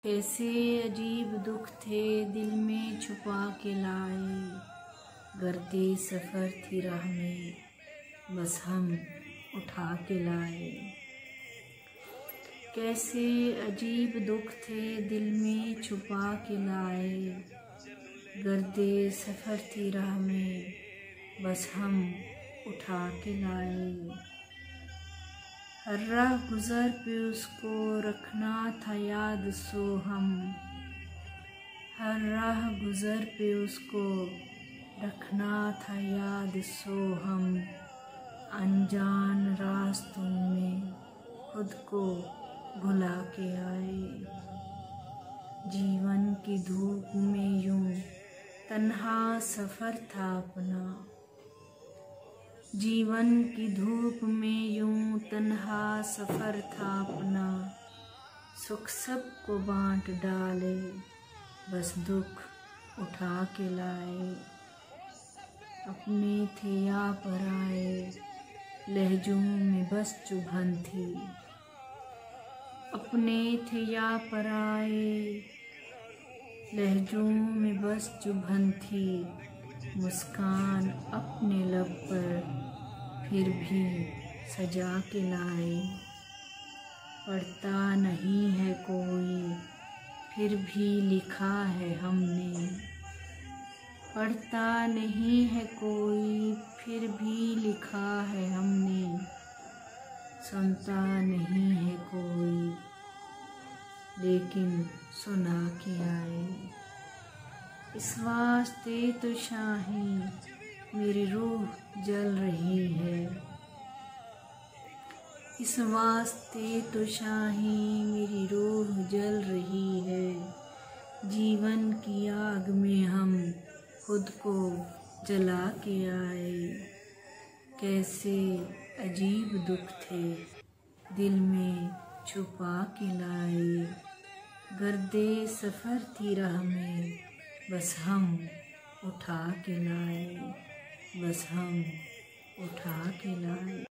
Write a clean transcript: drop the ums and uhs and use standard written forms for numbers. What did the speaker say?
कैसे अजीब दुख थे दिल में छुपा के लाए, गर्दे सफ़र थी राह में बस हम उठा के लाए। कैसे अजीब दुख थे दिल में छुपा के लाए, गर्दे सफ़र थी राह में बस हम उठा के लाए। हर राह गुज़र पे उसको रखना था याद सो हम, हर राह गुज़र पे उसको रखना था याद सो हम, अनजान रास्तों में खुद को भुला के आए। जीवन की धूप में यूं तन्हा सफ़र था अपना, जीवन की धूप में यूं तन्हा सफ़र था अपना, सुख सबको बांट डाले बस दुख उठा के लाए। अपने थे या पराए लहजों में बस चुभन थी, अपने थे या पराए लहजों में बस चुभन थी, मुस्कान अपने लब पर फिर भी सजा के लाए। पढ़ता नहीं है कोई फिर भी लिखा है हमने, पढ़ता नहीं है कोई फिर भी लिखा है हमने, सुनता नहीं है कोई लेकिन सुना के आए। इस वास्ते तो शाहीं मेरी रूह जल रही है, इस वास्ते तो शाहीं मेरी रूह जल रही है, जीवन की आग में हम खुद को जला के आए। कैसे अजीब दुख थे दिल में छुपा के लाए, गर्दे सफ़र थी राह में बस हम उठा के लाए, बस हम उठा के लाए।